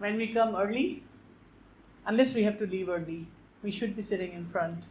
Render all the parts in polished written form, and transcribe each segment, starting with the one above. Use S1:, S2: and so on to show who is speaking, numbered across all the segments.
S1: When we come early, unless we have to leave early, we should be sitting in front.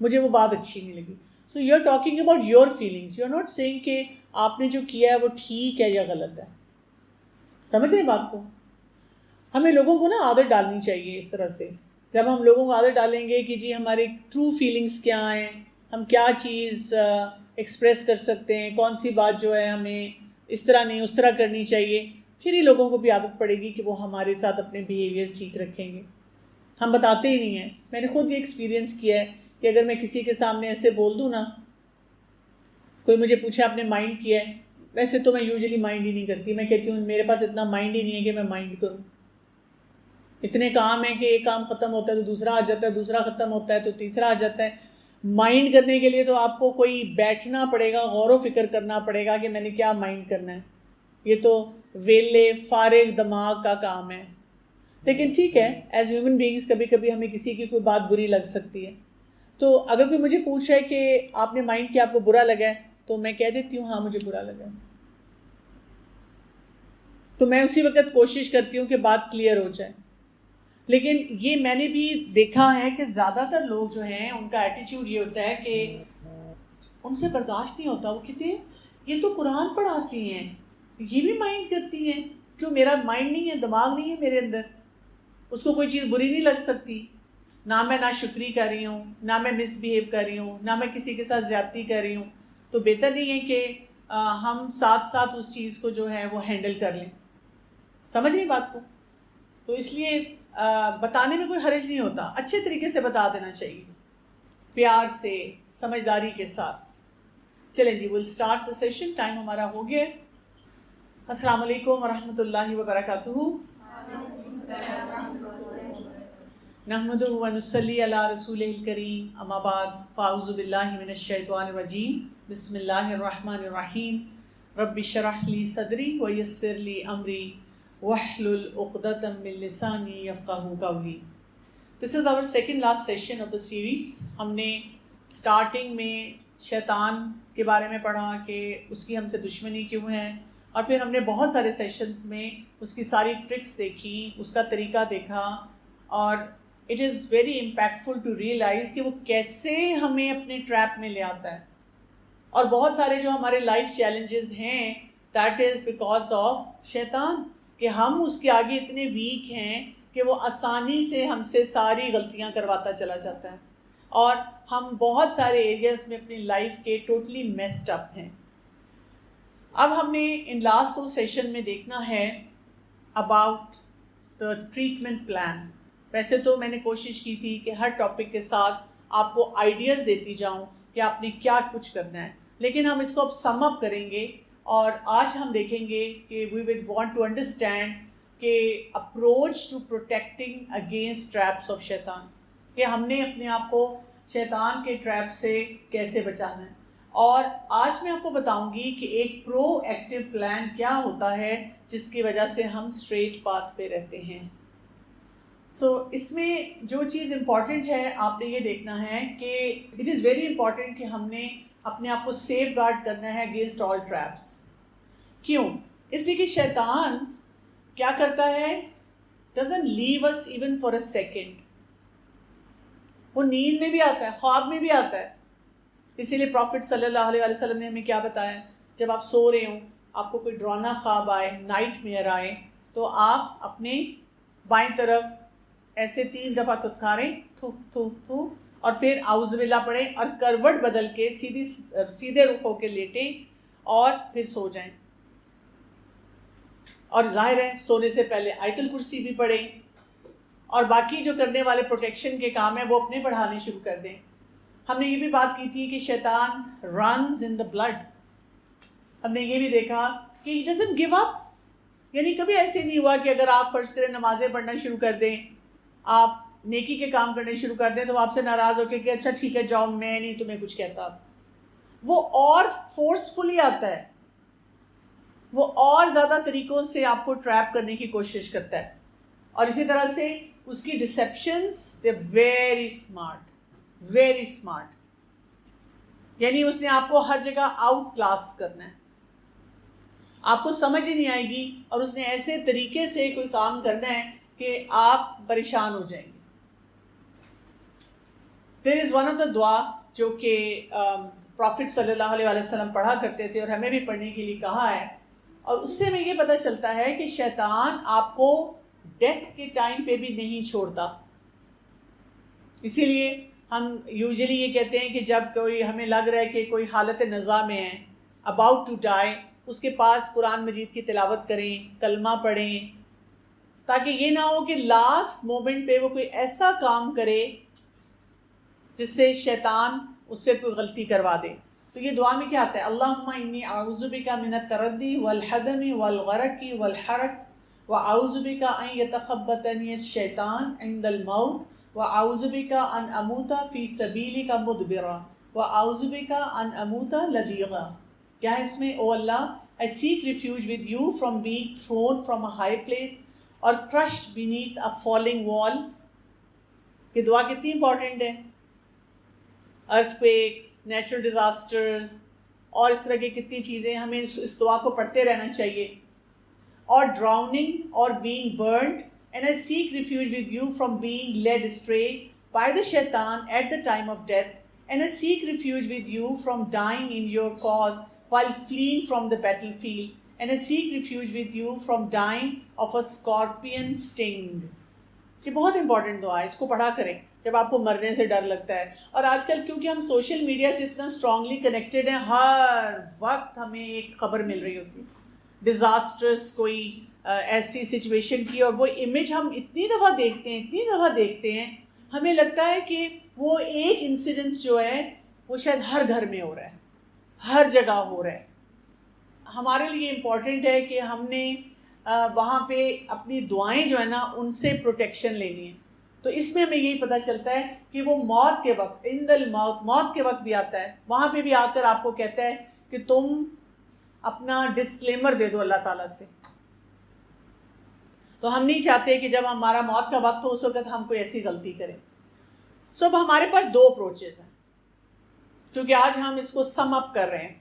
S1: مجھے وہ بات اچھی نہیں لگی. So you are talking about your feelings, you are not seeing کہ آپ نے جو کیا ہے وہ ٹھیک ہے یا غلط ہے. سمجھ رہے ہیں بات کو؟ ہمیں لوگوں کو نا عادت ڈالنی چاہیے اس طرح سے. جب ہم لوگوں کو عادت ڈالیں گے کہ جی ہماری ٹرو فیلنگس کیا ہیں, ہم کیا چیز ایکسپریس کر سکتے ہیں, کون سی بات جو ہے ہمیں اس طرح نہیں اس طرح کرنی چاہیے, پھر ہی لوگوں کو بھی عادت پڑے گی کہ وہ ہمارے ساتھ اپنے بیہیویئرز ٹھیک رکھیں گے. ہم بتاتے ہی نہیں ہیں. میں نے خود یہ ایکسپیرینس کیا ہے کہ اگر میں کسی کے سامنے ایسے بول دوں نا, کوئی مجھے پوچھے آپ نے مائنڈ کیا ہے, ویسے تو میں یوزلی مائنڈ ہی نہیں کرتی. میں کہتی ہوں میرے پاس اتنا مائنڈ ہی نہیں ہے کہ میں مائنڈ کروں. اتنے کام ہیں کہ ایک کام ختم ہوتا ہے تو دوسرا آ جاتا ہے, دوسرا ختم ہوتا ہے تو تیسرا آ جاتا ہے. مائنڈ کرنے کے لیے تو آپ کو کوئی بیٹھنا پڑے گا, غور و فکر کرنا پڑے گا کہ میں نے کیا مائنڈ کرنا ہے. یہ تو ویلے فارغ دماغ کا کام ہے. لیکن ٹھیک ہے, ایز ہیومن بینگس کبھی کبھی ہمیں کسی کی کوئی بات بری لگ سکتی ہے. تو اگر کوئی مجھے پوچھ رہا ہے کہ آپ نے مائنڈ کیا, آپ کو برا لگا ہے, تو میں کہہ دیتی ہوں ہاں مجھے برا لگا ہے. تو میں اسی وقت کوشش کرتی ہوں کہ بات کلیئر ہو جائے. لیکن یہ میں نے بھی دیکھا ہے کہ زیادہ تر لوگ جو ہیں ان کا ایٹیٹیوڈ یہ ہوتا ہے کہ ان سے برداشت نہیں ہوتا. وہ کہتے ہیں یہ تو قرآن پڑھاتی ہیں, یہ بھی مائنڈ کرتی ہیں, کیوں میرا مائنڈ نہیں ہے, دماغ نہیں ہے میرے اندر, اس کو کوئی چیز بری نہیں لگ سکتی. نہ میں ناشکری کر رہی ہوں, نہ میں مس بیہیو کر رہی ہوں, نہ میں کسی کے ساتھ زیادتی کر رہی ہوں. تو بہتر نہیں ہے کہ ہم ساتھ ساتھ اس چیز کو جو ہے وہ ہینڈل کر لیں. سمجھ رہی بات کو؟ تو اس لیے بتانے میں کوئی حرج نہیں ہوتا, اچھے طریقے سے بتا دینا چاہیے, پیار سے, سمجھداری کے ساتھ. چلیں جی, we'll start the session. Time ہمارا ہو گیا. السلام علیکم ورحمۃ اللہ وبرکاتہ. نحمدہ ونصلی علی رسولہ الکریم, اما بعد, فاعوذ باللہ من الشیطان الرجیم, بسم اللہ الرحمن الرحیم. رب اشرح لی صدری ویسر لی امری واحلل عقدۃ من لسانی یفقہوا قولی. This is our second last session of the series. ہم نے اسٹارٹنگ میں شیطان کے بارے میں پڑھا کہ اس کی ہم سے دشمنی کیوں ہے, اور پھر ہم نے بہت سارے سیشنز میں اس کی ساری ٹرکس دیکھی, اس کا طریقہ دیکھا, اور it is very impactful to realise کہ وہ کیسے ہمیں اپنے ٹریپ میں لے آتا ہے. اور بہت سارے جو ہمارے لائف چیلنجز ہیں دیٹ از بیکاز آف شیطان, کہ ہم اس کے آگے اتنے ویک ہیں کہ وہ آسانی سے ہم سے ساری غلطیاں کرواتا چلا جاتا ہے, اور ہم بہت سارے ایریاز میں اپنی لائف کے ٹوٹلی میسڈ اپ ہیں. اب ہم نے ان لاسٹ 2 سیشن میں دیکھنا ہے اباؤٹ دا ٹریٹمنٹ پلان. ویسے تو میں نے کوشش کی تھی کہ ہر ٹاپک کے ساتھ آپ کو آئیڈیاز دیتی جاؤں کہ آپ نے کیا کچھ کرنا ہے, لیکن ہم اس کو اب سم اپ کریں گے, اور آج ہم دیکھیں گے کہ we would want to understand کہ approach to protecting against traps of شیطان, کہ ہم نے اپنے آپ کو شیطان کے ٹریپ سے کیسے بچانا ہے. اور آج میں آپ کو بتاؤں گی کہ ایک پرو ایکٹیو پلان کیا ہوتا ہے جس کی وجہ سے ہم اسٹریٹ پاتھ پہ رہتے ہیں. سو اس میں جو چیز امپورٹنٹ ہے آپ نے یہ دیکھنا ہے کہ اٹ از ویری امپورٹنٹ کہ ہم نے اپنے آپ کو سیف گارڈ کرنا ہے اگینسٹ آل ٹریپس. کیوں؟ اس لیے کہ شیطان کیا کرتا ہے, doesn't leave us even for a second. وہ نیند میں بھی آتا ہے, خواب میں بھی آتا ہے. اسی لیے پروفٹ صلی اللہ علیہ وسلم نے ہمیں کیا بتایا, جب آپ سو رہے ہوں, آپ کو کوئی ڈرانا خواب آئے, نائٹ میئر آئے, تو آپ اپنے بائیں طرف ایسے 3 دفعہ تھتکاریں, تھو تھو تھو, اور پھر اعوذ باللہ پڑھیں, اور کروٹ بدل کے سیدھے رخ ہو کے لیٹیں, اور پھر سو جائیں. اور ظاہر ہے سونے سے پہلے آیت الکرسی بھی پڑھیں, اور باقی جو کرنے والے پروٹیکشن کے کام ہیں وہ اپنے پڑھانے شروع کر دیں. ہم نے یہ بھی بات کی تھی کہ شیطان رنز ان دا بلڈ. ہم نے یہ بھی دیکھا کہ ہی ڈزنٹ گیو اپ, یعنی کبھی ایسے نہیں ہوا کہ اگر آپ فرض کریں نمازیں پڑھنا شروع کر دیں, آپ نیکی کے کام کرنے شروع کر دیں, تو آپ سے ناراض ہو کے کہ اچھا ٹھیک ہے جاؤ, میں نہیں تمہیں کچھ کہتا. وہ اور فورسفلی آتا ہے, وہ اور زیادہ طریقوں سے آپ کو ٹریپ کرنے کی کوشش کرتا ہے. اور اسی طرح سے اس کی deceptions they very smart, very smart. یعنی اس نے آپ کو ہر جگہ آؤٹ کلاس کرنا ہے, آپ کو سمجھ ہی نہیں آئے گی, اور اس نے ایسے طریقے سے کوئی کام کرنا ہے کہ آپ پریشان ہو جائیں گے. دیر از ون آف دا دعا جو کہ پرافٹ صلی اللہ علیہ وسلم پڑھا کرتے تھے اور ہمیں بھی پڑھنے کے لیے کہا ہے، اور اس سے ہمیں یہ پتہ چلتا ہے کہ شیطان آپ کو ڈیتھ کے ٹائم پہ بھی نہیں چھوڑتا. اسی لیے ہم یوزلی یہ کہتے ہیں کہ جب کوئی ہمیں لگ رہا ہے کہ کوئی حالت نزا میں ہے، اباؤٹ ٹو ڈائی، اس کے پاس قرآن مجید کی تلاوت کریں، کلمہ پڑھیں، تاکہ یہ نہ ہو کہ لاسٹ مومنٹ پہ وہ کوئی ایسا کام کرے جس سے شیطان اس سے کوئی غلطی کروا دے. تو یہ دعا میں کیا آتا ہے؟ اللہم انی اعوذ بک من التردی والحدم والغرق والحرق واعوذ بک ان یتخبطنی الشیطان عند الموت واعوذ بک ان اموت فی سبیلک مدبرا واعوذ بک ان اموت لدیغا. کیا ہے اس میں؟ او اللہ، I seek refuge with you from being thrown from a high place or crushed beneath a falling wall. یہ دعا کتنی امپورٹنٹ ہے. ارتھ کویکس، نیچرل ڈیزاسٹرز اور اس طرح کی کتنی چیزیں، ہمیں اس دعا کو پڑھتے رہنا چاہیے. اور ڈراؤننگ اور being burned, and I seek refuge with you from being led astray by the شیطان at the time of death, and I seek refuge with you from dying in your cause while fleeing from the battlefield, and I seek refuge with you from dying of a scorpion sting. یہ بہت important دعا ہے، اس کو پڑھا کریں جب آپ کو مرنے سے ڈر لگتا ہے. اور آج کل کیونکہ ہم سوشل میڈیا سے اتنا اسٹرانگلی کنیکٹڈ ہیں، ہر وقت ہمیں ایک خبر مل رہی ہوتی ہے ڈیزاسٹرس، کوئی ایسی سچویشن کی، اور وہ امیج ہم اتنی دفعہ دیکھتے ہیں ہمیں لگتا ہے کہ وہ ایک انسیڈنس جو ہے وہ شاید ہر گھر میں ہو رہا ہے، ہر جگہ ہو رہا ہے. ہمارے لیے امپورٹنٹ ہے کہ ہم نے وہاں پہ اپنی دعائیں جو ہے نا ان سے پروٹیکشن لینی ہے. تو اس میں ہمیں یہی پتہ چلتا ہے کہ وہ موت کے وقت، عند الموت، موت کے وقت بھی آتا ہے، وہاں پہ بھی آ کر آپ کو کہتا ہے کہ تم اپنا ڈسکلیمر دے دو اللہ تعالیٰ سے. تو ہم نہیں چاہتے کہ جب ہمارا موت کا وقت ہو اس وقت ہم کوئی ایسی غلطی کریں. سو اب ہمارے پاس دو اپروچز ہیں، کیونکہ آج ہم اس کو سم اپ کر رہے ہیں،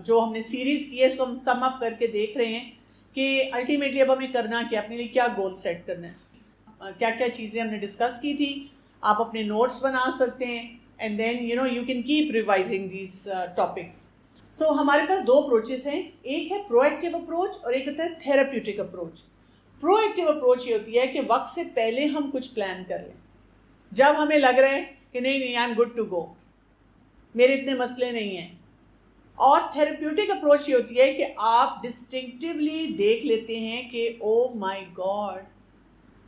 S1: جو ہم نے سیریز کی ہے اس کو ہم سم اپ کر کے دیکھ رہے ہیں کہ الٹیمیٹلی اب ہمیں کرنا کیا، اپنے لیے کیا گول سیٹ کرنا ہے، کیا کیا چیزیں ہم نے ڈسکس کی تھی. آپ اپنے نوٹس بنا سکتے ہیں and then you can keep revising these topics. So ہمارے پاس دو اپروچز ہیں، ایک ہے پرو ایکٹیو اپروچ اور ایک ہوتا ہے تھیراپیوٹک اپروچ. پرو ایکٹیو اپروچ یہ ہوتی ہے کہ وقت سے پہلے ہم کچھ پلان کر لیں، جب ہمیں لگ رہا ہے کہ نہیں I am good to go, میرے اتنے مسئلے نہیں ہیں. اور تھیراپیوٹک اپروچ یہ ہوتی ہے کہ آپ ڈسٹنکٹیولی دیکھ لیتے ہیں کہ او مائی گاڈ،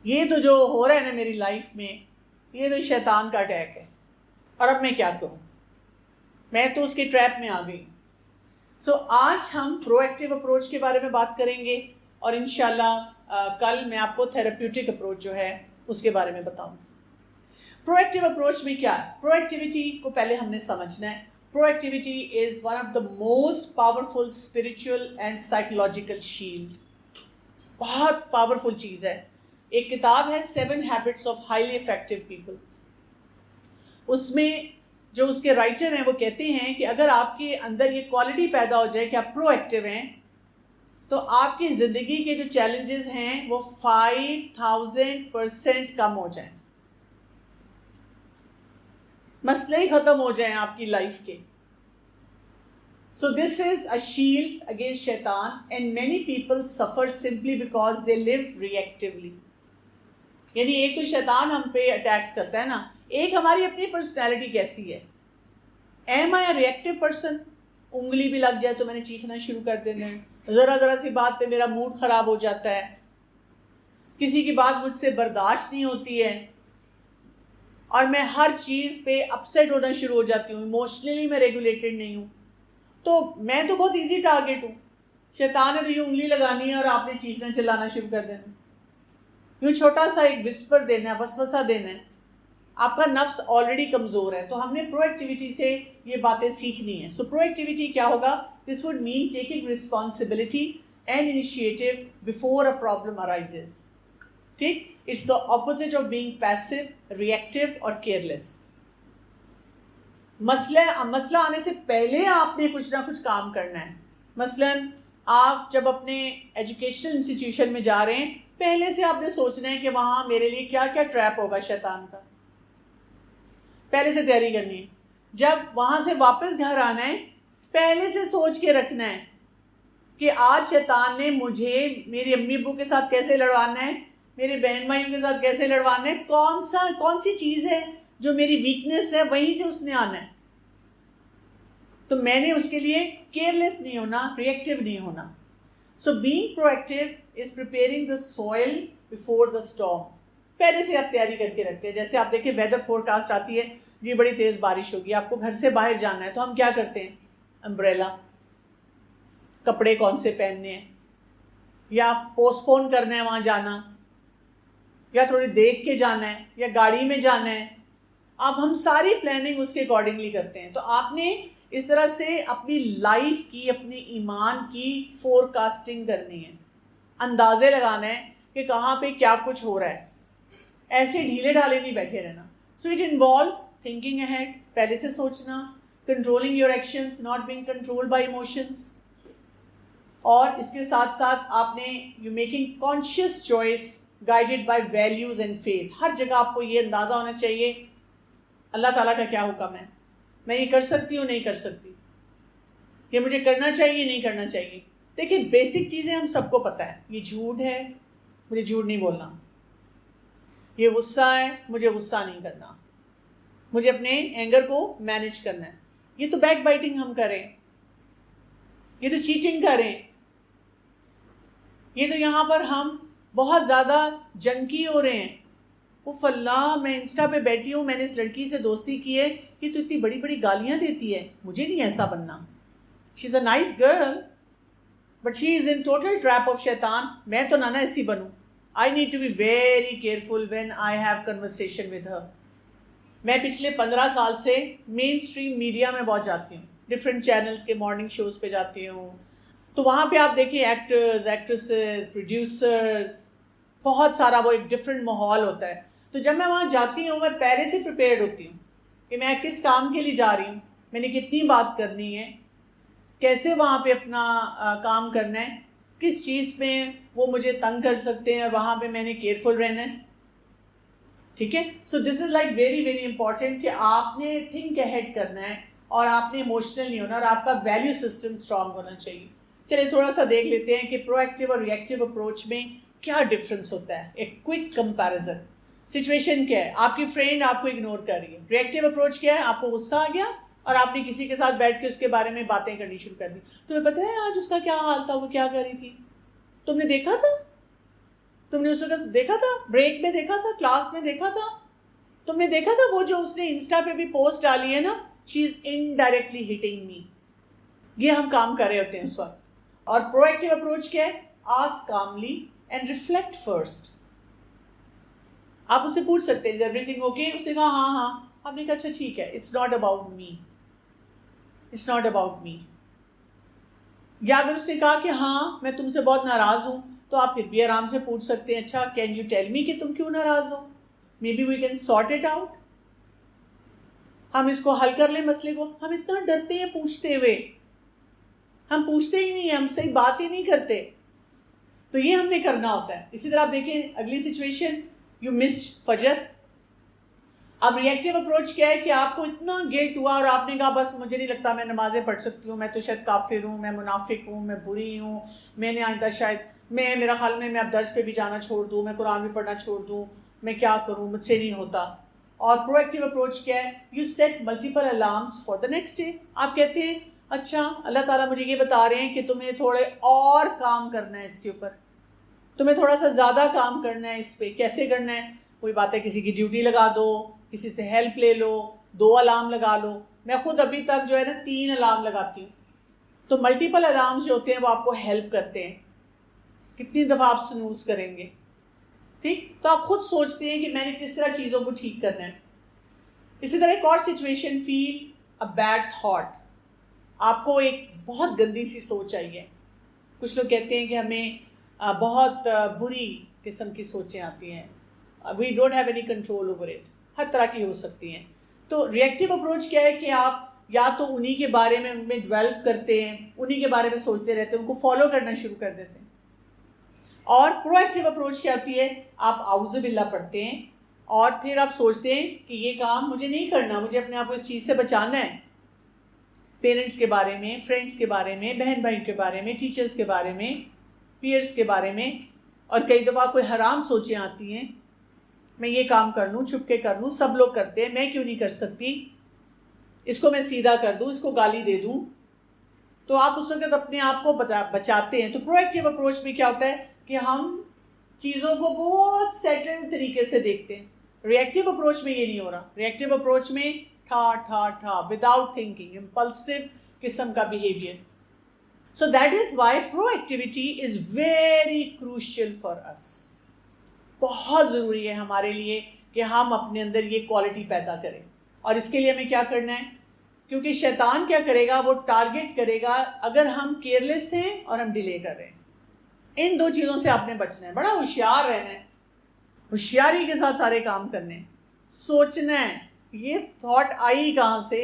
S1: یہ تو جو ہو رہا ہے نا میری لائف میں، یہ تو شیطان کا اٹیک ہے، اور اب میں کیا کروں، میں تو اس کے ٹریپ میں آ گئی. سو آج ہم پرو ایکٹیو اپروچ کے بارے میں بات کریں گے، اور انشاءاللہ کل میں آپ کو تھیراپیوٹک اپروچ جو ہے اس کے بارے میں بتاؤں. پرو ایکٹیو اپروچ میں کیا ہے؟ پرو ایکٹیویٹی کو پہلے ہم نے سمجھنا ہے. Proactivity is one of the most powerful spiritual and psychological shield. بہت پاورفل چیز ہے. ایک کتاب ہے 7 habits of highly effective people. اس میں جو اس کے رائٹر ہیں وہ کہتے ہیں کہ اگر آپ کے اندر یہ کوالٹی پیدا ہو جائے کہ آپ پرو ایکٹیو ہیں، تو آپ کی زندگی کے جو چیلنجز ہیں وہ 5000% کم ہو جائیں، مسئلے ہی ختم ہو جائیں آپ کی لائف کے. So this is a shield against شیطان، and many people suffer simply because they live reactively. یعنی ایک تو شیطان ہم پہ اٹیکس کرتا ہے نا، ایک ہماری اپنی پرسنالٹی کیسی ہے. ایم آئی اے ریئیکٹیو پرسن؟ انگلی بھی لگ جائے تو میں نے چیخنا شروع کر دینا ہے، ذرا سی بات پہ میرا موڈ خراب ہو جاتا ہے، کسی کی بات مجھ سے برداشت نہیں ہوتی ہے، اور میں ہر چیز پہ اپسیٹ ہونا شروع ہو جاتی ہوں، ایموشنلی میں ریگولیٹڈ نہیں ہوں. تو میں تو بہت ایزی ٹارگیٹ ہوں. شیطان نے تو یوں انگلی لگانی ہے اور آپ نے چیخنا چلانا شروع کر دینا، یوں چھوٹا سا ایک وسپر دینا ہے، وسوسہ دینا ہے. آپ کا نفس آلریڈی کمزور ہے. تو ہم نے پرو ایکٹیویٹی سے یہ باتیں سیکھنی ہیں. سو پرو ایکٹیویٹی کیا ہوگا؟ This would mean taking responsibility and initiative before a problem arises. ٹھیک، it's the opposite of being passive, reactive اور کیئرلیس. مسئلہ آنے سے پہلے آپ نے کچھ نہ کچھ کام کرنا ہے. مثلاً آپ جب اپنے ایجوکیشنل انسٹیٹیوشن میں جا رہے ہیں، پہلے سے آپ نے سوچنا ہے کہ وہاں میرے لیے کیا کیا ٹریپ ہوگا شیطان کا. پہلے سے تیاری کرنی ہے. جب وہاں سے واپس گھر آنا ہے پہلے سے سوچ کے رکھنا ہے کہ آج شیطان نے مجھے میری امی ابو کے ساتھ کیسے لڑوانا ہے, میرے بہن بھائیوں کے ساتھ کیسے لڑوانا ہے, کون سی چیز ہے جو میری ویکنیس ہے, وہیں سے اس نے آنا ہے. تو میں نے اس کے لیے کیئرلیس نہیں ہونا, ریئیکٹیو نہیں ہونا. So being proactive is preparing the soil before the storm. پہلے سے آپ تیاری کر کے رکھتے ہیں. جیسے آپ دیکھیں ویدر فور کاسٹ آتی ہے, جی بڑی تیز بارش ہوگی, آپ کو گھر سے باہر جانا ہے, تو ہم کیا کرتے ہیں, امبریلا, کپڑے کون سے پہننے ہیں, یا پوسٹ پون کرنا ہے وہاں جانا, یا تھوڑی دیکھ کے جانا ہے, یا گاڑی میں جانا ہے. اب ہم ساری پلاننگ اس کے اکارڈنگلی کرتے ہیں. تو آپ نے اس طرح سے اپنی لائف کی, اپنی ایمان کی فور کاسٹنگ کرنی ہے, اندازے لگانا ہے کہ کہاں پہ کیا کچھ ہو رہا ہے, ایسے ڈھیلے ڈھالے نہیں بیٹھے رہنا. So it involves thinking ahead, پہلے سے سوچنا, controlling your actions, not being controlled by emotions. اور اس کے ساتھ ساتھ آپ نے you making conscious choice guided by values and faith. ہر جگہ آپ کو یہ اندازہ ہونا چاہیے اللہ تعالیٰ کا کیا حکم ہے, میں یہ کر سکتی ہوں, نہیں کر سکتی, یہ مجھے کرنا چاہیے, نہیں کرنا چاہیے. دیکھیں بیسک چیزیں ہم سب کو پتہ ہے, یہ جھوٹ ہے, مجھے جھوٹ نہیں بولنا, یہ غصہ ہے, مجھے غصہ نہیں کرنا, مجھے اپنے اینگر کو مینیج کرنا ہے. یہ تو بیک بائٹنگ ہم کریں, یہ تو چیٹنگ کریں, یہ تو یہاں پر ہم بہت زیادہ جنکی ہو رہے ہیں. اف اللہ, میں انسٹا پہ بیٹھی ہوں, میں نے اس لڑکی سے دوستی کی ہے, یہ تو اتنی بڑی بڑی گالیاں دیتی ہے, مجھے نہیں ایسا بننا. She is a nice girl but she is in total trap of شیطان. میں تو نہ ایسی بنوں. I need to be very careful when I have conversation with her. میں پچھلے 15 سال سے مین اسٹریم میڈیا میں بہت جاتی ہوں, ڈفرینٹ چینلز کے مارننگ شوز پہ جاتی ہوں. تو وہاں پہ آپ دیکھیں ایکٹرز, ایکٹریسز, پروڈیوسرز, بہت سارا وہ ایک ڈفرینٹ ماحول ہوتا ہے. تو جب میں وہاں جاتی ہوں میں پہلے سے پریپیئرڈ ہوتی ہوں کہ میں کس کام کے لیے جا رہی ہوں, میں نے کتنی بات کرنی ہے, کیسے وہاں پہ اپنا کام کرنا ہے, کس چیز پہ وہ مجھے تنگ کر سکتے ہیں, اور وہاں پہ میں نے کیئرفل رہنا ہے. ٹھیک ہے. So this is like very very important کہ آپ نے تھنک اہیڈ کرنا ہے, اور آپ نے ایموشنل نہیں ہونا, اور آپ کا ویلیو سسٹم اسٹرانگ ہونا چاہیے. چلیے تھوڑا سا دیکھ لیتے ہیں کہ پرو ایکٹیو اور ری ایکٹیو اپروچ میں کیا ڈفرینس ہوتا ہے. ایک کوئک کمپیریزن. سچویشن کیا ہے, آپ کی فرینڈ آپ کو اگنور کر رہی ہے. ری ایکٹیو اپروچ کیا ہے, آپ کو غصہ آ گیا اور آپ نے کسی کے ساتھ بیٹھ کے اس کے بارے میں باتیں کرنی شروع کر دی. تمہیں پتہ ہے آج اس کا کیا حال تھا, وہ کیا کر رہی تھی, تم نے دیکھا تھا, تم نے اس وقت دیکھا تھا, بریک میں دیکھا تھا, کلاس میں دیکھا تھا, تم نے دیکھا تھا وہ جو اس نے انسٹا پہ بھی پوسٹ ڈالی ہے نا, شی از انڈائریکٹلی ہٹنگ می. یہ ہم کام کر رہے ہوتے ہیں اس وقت. اور پرو ایکٹیو اپروچ کیا ہے, ask Kamili and reflect first. آپ اس سے پوچھ سکتے ہیں از ایوری تھنگ اوکے, اس نے کہا ہاں ہاں, آپ نے کہا اچھا ٹھیک ہے, it's not about me, it's not about me. یا اگر اس نے کہا کہ ہاں میں تم سے بہت ناراض ہوں, تو آپ پھر بھی آرام سے پوچھ سکتے ہیں اچھا کین یو ٹیل می کہ تم کیوں ناراض ہو, maybe we can sort it out. ہم اس کو حل کر لیں مسئلے کو. ہم اتنا ڈرتے ہیں پوچھتے ہوئے, ہم پوچھتے ہی نہیں ہیں, ہم صحیح بات ہی نہیں کرتے. تو یہ ہم نے کرنا ہوتا ہے. اسی طرح آپ دیکھیں اگلی سچویشن, یو مسڈ فجر. اب ری ایکٹیو اپروچ کیا ہے کہ آپ کو اتنا گلٹ ہوا اور آپ نے کہا بس مجھے نہیں لگتا میں نمازیں پڑھ سکتی ہوں, میں تو شاید کافر ہوں, میں منافق ہوں, میں بری ہوں, میں نے آئندہ شاید میرا خیال میں اب درس پہ بھی جانا چھوڑ دوں, میں قرآن بھی پڑھنا چھوڑ دوں, میں کیا کروں, مجھ سے نہیں ہوتا. اور پرو ایکٹیو اپروچ کیا ہے, you set multiple alarms for the next day. آپ کہتے ہیں اچھا اللہ تعالیٰ مجھے یہ بتا رہے ہیں کہ تمہیں تھوڑے اور کام کرنا ہے اس کے اوپر, تمہیں تھوڑا سا زیادہ کام کرنا ہے اس پہ. کیسے کرنا ہے, کوئی بات ہے کسی کی ڈیوٹی لگا دو, کسی سے ہیلپ لے لو, 2 الارم لگا لو. میں خود ابھی تک جو ہے نا 3 الارم لگاتی ہوں. تو ملٹیپل الارمز جو ہوتے ہیں وہ آپ کو ہیلپ کرتے ہیں. کتنی دفعہ آپ سنوز کریں گے, ٹھیک. تو آپ خود سوچتے ہیں کہ میں نے کس طرح چیزوں کو ٹھیک کرنا ہے. اسی طرح ایک اور situation, feel a bad thought. آپ کو ایک بہت گندی سی سوچ آئی ہے. کچھ لوگ کہتے ہیں کہ ہمیں بہت بری قسم کی سوچیں آتی ہیں, we don't have any control over it. ہر طرح کی ہو سکتی ہیں. تو ری ایکٹیو اپروچ کیا ہے کہ آپ یا تو انہی کے بارے میں ان میں ڈویلپ کرتے ہیں, انہی کے بارے میں سوچتے رہتے ہیں, ان کو فالو کرنا شروع کر دیتے ہیں. اور پرو ایکٹیو اپروچ کیا ہوتی ہے, آپ اعوذ باللہ پڑھتے ہیں اور پھر آپ سوچتے ہیں کہ یہ کام مجھے نہیں کرنا, مجھے اپنے آپ کو اس چیز سے بچانا ہے. پیرنٹس کے بارے میں, فرینڈس کے بارے میں, بہن بھائی کے بارے میں, ٹیچرس کے بارے میں, پیئرس کے بارے میں, اور کئی دفعہ کوئی حرام سوچیں آتی ہیں, میں یہ کام کر لوں, چھپ کے کر لوں, سب لوگ کرتے ہیں, میں کیوں نہیں کر سکتی, اس کو میں سیدھا کر دوں, اس کو گالی دے دوں. تو آپ اس وقت اپنے آپ کو بچاتے ہیں. تو پرو ایکٹیو اپروچ میں کیا ہوتا ہے کہ ہم چیزوں کو بہت سیٹل طریقے سے دیکھتے ہیں. ری ایکٹیو اپروچ میں یہ نہیں ہو رہا. ری ایکٹیو اپروچ میں ٹھا وداؤٹ تھنکنگ, امپلسو قسم کا behaviour. So that is why proactivity is very crucial for us. بہت ضروری ہے ہمارے لیے کہ ہم اپنے اندر یہ کوالٹی پیدا کریں. اور اس کے لیے ہمیں کیا کرنا ہے, کیونکہ شیطان کیا کرے گا, وہ ٹارگٹ کرے گا اگر ہم کیئرلیس ہیں اور ہم ڈیلے کر رہے ہیں. ان دو چیزوں سے آپ نے بچنا ہے, بڑا ہوشیار رہنا ہے, ہوشیاری کے ساتھ سارے کام کرنے ہیں. سوچنا ہے یہ تھاٹ آئی کہاں سے,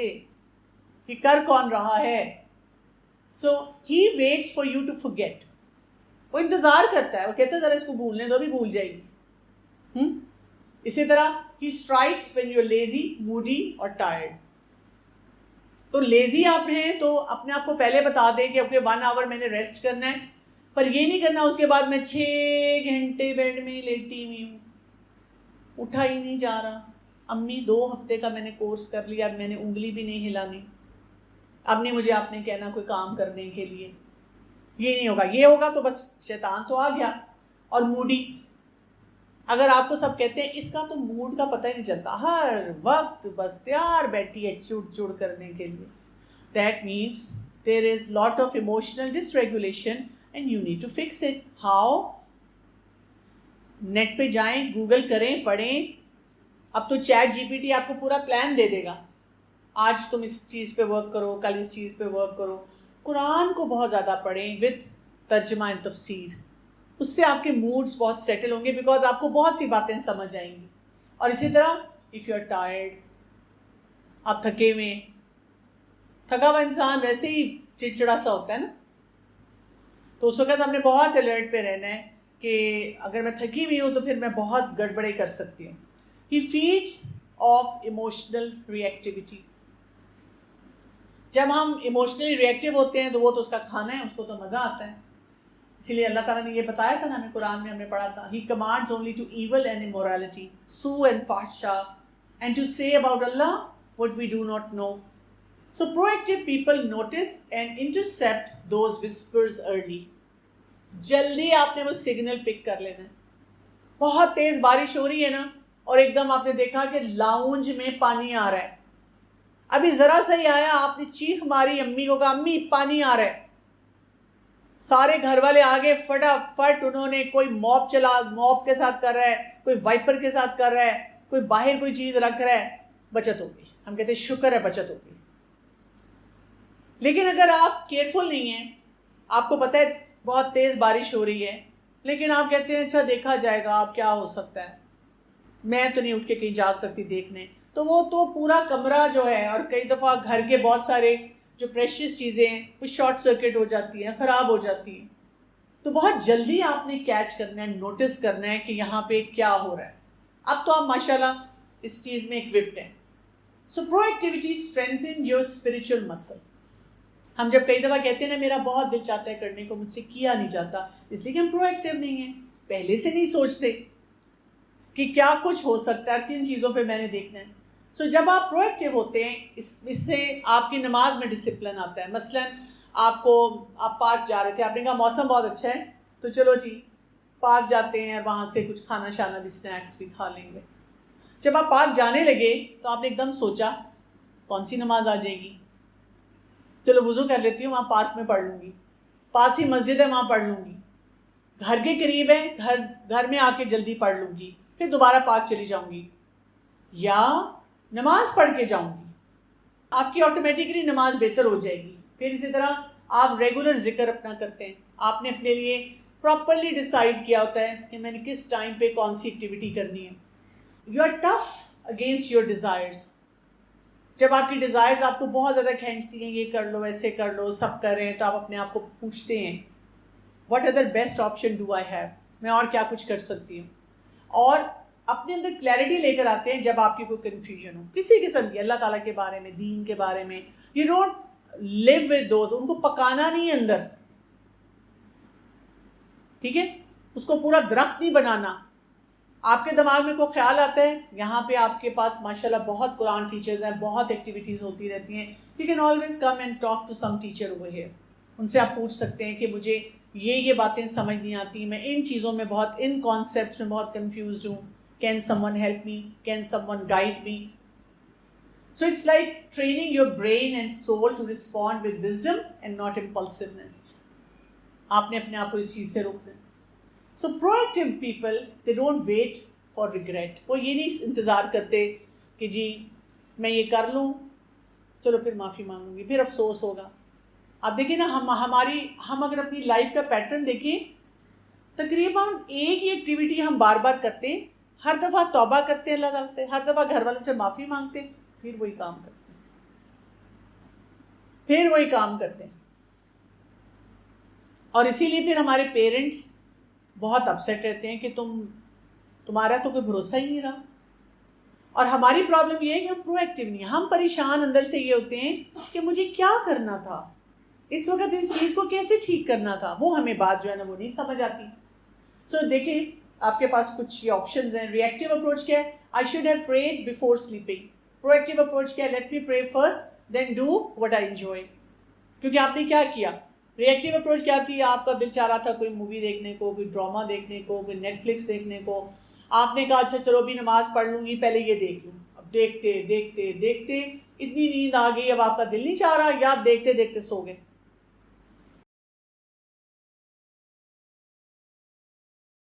S1: کہ کر کون رہا ہے. So he waits for you to forget. وہ انتظار کرتا ہے, وہ کہتا ہے ذرا اس کو بھولنے دو, بھی بھول جائے گی. اسی طرح he strikes when you're lazy, moody اور tired. تو لیزی آپ ہیں تو اپنے آپ کو پہلے بتا دیں کہ اوکے 1 hour میں نے ریسٹ کرنا ہے, پر یہ نہیں کرنا اس کے بعد میں 6 گھنٹے بیڈ میں لیٹی ہوئی ہوں, اٹھا ہی نہیں جا رہا. امی 2 ہفتے کا میں نے کورس کر لیا, اب میں نے انگلی بھی نہیں ہلانی, اب نہیں مجھے آپ نے کہنا کوئی کام کرنے کے لیے. یہ نہیں ہوگا. یہ ہوگا تو بس شیطان تو آ گیا. اور موڈی, اگر آپ کو سب کہتے ہیں اس کا تو موڈ کا پتہ ہی نہیں چلتا, ہر وقت بس تیار بیٹھی ہے چڑ چڑ کرنے کے لیے, that means there is lot of emotional dysregulation and you need to fix it. How? Net پہ جائیں, گوگل کریں, پڑھیں. اب تو چیٹ جی پی ٹی آپ کو پورا پلان دے دے گا, آج تم اس چیز پہ ورک کرو, کل اس چیز پہ ورک کرو. قرآن کو بہت زیادہ پڑھیں وتھ ترجمہ تفسیر, اس سے آپ کے موڈز بہت سیٹل ہوں گے, بیکاز آپ کو بہت سی باتیں سمجھ آئیں گی. اور اسی طرح اف یو آر ٹائرڈ, آپ تھکے ہوئے, تھکا ہوا انسان ویسے ہی چڑچڑا سا ہوتا ہے نا, تو اس وقت ہم نے بہت الرٹ پہ رہنا ہے کہ اگر میں تھکی ہوئی ہوں تو پھر میں بہت گڑبڑیں کر سکتی ہوں. He feeds off emotional reactivity. جب ہم ایموشنلی ری ایکٹیو ہوتے ہیں تو وہ تو اس کا کھانا ہے, اس کو تو مزہ آتا ہے. اسی لیے اللہ تعالیٰ نے یہ بتایا تھا نا ہمیں, قرآن میں ہم نے پڑھا تھا, He commands only to evil and immorality, sue and fahsha, and to say about Allah what we do not know. So proactive people notice and intercept those whispers early. جلدی آپ نے وہ سگنل پک کر لینا ہے. بہت تیز بارش ہو رہی ہے نا, اور ایک دم آپ نے دیکھا کہ لاؤنج میں پانی آ رہا ہے, ابھی ذرا سا ہی آیا, آپ نے چیخ ماری, امی کو کہا امی پانی آ رہا ہے. سارے گھر والے آگے فٹافٹ, انہوں نے کوئی موپ کے ساتھ کر رہا ہے, کوئی وائپر کے ساتھ کر رہا ہے, کوئی باہر کوئی چیز رکھ رہا ہے, بچت ہو گئی. ہم کہتے ہیں شکر ہے بچت ہو گئی. لیکن اگر آپ کیئرفل نہیں ہیں, آپ کو پتہ ہے بہت تیز بارش ہو رہی ہے, لیکن آپ کہتے ہیں اچھا دیکھا جائے گا, آپ کیا ہو سکتا ہے, میں تو نہیں اٹھ کے کہیں جا سکتی دیکھنے, تو وہ تو پورا کمرہ جو ہے, اور کئی دفعہ گھر کے بہت سارے جو پریشیس چیزیں ہیں وہ شارٹ سرکٹ ہو جاتی ہیں, خراب ہو جاتی ہیں. تو بہت جلدی آپ نے کیچ کرنا ہے, نوٹس کرنا ہے کہ یہاں پہ کیا ہو رہا ہے. اب تو آپ ماشاءاللہ اس چیز میں ایکوپڈ ہیں. سو پرو ایکٹیویٹی اسٹرینتھن یور اسپرچل مسل. ہم جب کئی دفعہ کہتے ہیں نا میرا بہت دل چاہتا ہے کرنے کو, مجھ سے کیا نہیں جاتا, اس لیے کہ ہم پرو ایکٹیو نہیں ہیں, پہلے سے نہیں سوچتے کہ کیا کچھ ہو سکتا ہے, کن چیزوں پہ میں نے دیکھنا ہے. سو جب آپ پرو ایکٹیو ہوتے ہیں, اس سے آپ کی نماز میں ڈسپلن آتا ہے. مثلاً آپ پارک جا رہے تھے, آپ نے کہا موسم بہت اچھا ہے تو چلو جی پارک جاتے ہیں, اور وہاں سے کچھ کھانا شانا بھی, اسنیکس بھی کھا لیں گے. جب آپ پارک جانے لگے تو آپ نے ایک دم سوچا کون سی نماز آ جائے گی, چلو وضو کر لیتی ہوں, وہاں پارک میں پڑھ لوں گی, پاس ہی مسجد ہے وہاں پڑھ لوں گی, گھر کے قریب ہے گھر میں آ کے جلدی پڑھ لوں گی, پھر دوبارہ پارک چلی جاؤں گی, یا نماز پڑھ کے جاؤں گی. آپ کی آٹومیٹکلی نماز بہتر ہو جائے گی. پھر اسی طرح آپ ریگولر ذکر اپنا کرتے ہیں, آپ نے اپنے لیے پراپرلی ڈیسائیڈ کیا ہوتا ہے کہ میں نے کس ٹائم پہ کون سی ایکٹیویٹی کرنی ہے. You are tough against your desires. جب آپ کی ڈیزائرز آپ کو بہت زیادہ کھینچتی ہیں, یہ کر لو ایسے کر لو, سب کر رہے ہیں, تو آپ اپنے آپ کو پوچھتے ہیں what other best option do I have, میں اور کیا کچھ کر سکتی ہوں. اور اپنے اندر کلیئرٹی لے کر آتے ہیں جب آپ کی کوئی کنفیوژن ہو کسی قسم کی، اللہ تعالیٰ کے بارے میں، دین کے بارے میں. You don't live with those, ان کو پکانا نہیں ہے اندر، ٹھیک ہے، اس کو پورا درخت نہیں بنانا. آپ کے دماغ میں کوئی خیال آتا ہے، یہاں پہ آپ کے پاس ماشاءاللہ بہت قرآن ٹیچرز ہیں، بہت ایکٹیویٹیز ہوتی رہتی ہیں. You can always come and talk to some teacher over here. ان سے آپ پوچھ سکتے ہیں کہ مجھے یہ باتیں سمجھ نہیں آتی، میں ان چیزوں میں بہت، ان کانسیپٹس میں بہت کنفیوزڈ ہوں. Can someone help me, can someone guide me. So it's like training your brain and soul to respond with wisdom and not impulsiveness. آپ نے اپنے آپ کو اس چیز سے روکنا. سو proactive people, they don't wait for regret. وہ یہ نہیں انتظار کرتے کہ جی میں یہ کر لوں چلو پھر معافی مانگوں گی پھر افسوس ہوگا. آپ دیکھیں نا، ہم اگر اپنی لائف کا پیٹرن دیکھیں، تقریباً ایک ہی ایکٹیویٹی ہم بار بار کرتے ہیں، ہر دفعہ توبہ کرتے ہیں اللہ تعالیٰ سے، ہر دفعہ گھر والوں سے معافی مانگتے ہیں، پھر وہی کام کرتے ہیں. اور اسی لیے پھر ہمارے پیرنٹس بہت اپسیٹ رہتے ہیں کہ تمہارا تو کوئی بھروسہ ہی نہیں رہا. اور ہماری پرابلم یہ ہے کہ ہم پرو ایکٹیو نہیں ہیں، ہم پریشان اندر سے یہ ہوتے ہیں کہ مجھے کیا کرنا تھا اس وقت، اس چیز کو کیسے ٹھیک کرنا تھا. وہ ہمیں بات جو ہے نا وہ نہیں سمجھ آتی. سو دیکھیں آپ کے پاس کچھ یہ آپشنز ہیں. ری ایکٹیو اپروچ کیا ہے؟ I should have prayed before sleeping. Proactive approach کیا ہے؟ Let me pray first then do what I enjoy. کیونکہ آپ نے کیا کیا. ری ایکٹیو اپروچ کیا تھی؟ آپ کا دل چاہ رہا تھا کوئی مووی دیکھنے کو، کوئی ڈرامہ دیکھنے کو، کوئی نیٹ فلکس دیکھنے کو. آپ نے کہا اچھا چلو ابھی نماز پڑھ لوں گی، پہلے یہ دیکھ لوں. اب دیکھتے دیکھتے دیکھتے اتنی نیند آ گئی، اب آپ کا دل نہیں چاہ رہا، یا آپ دیکھتے دیکھتے سو گئے.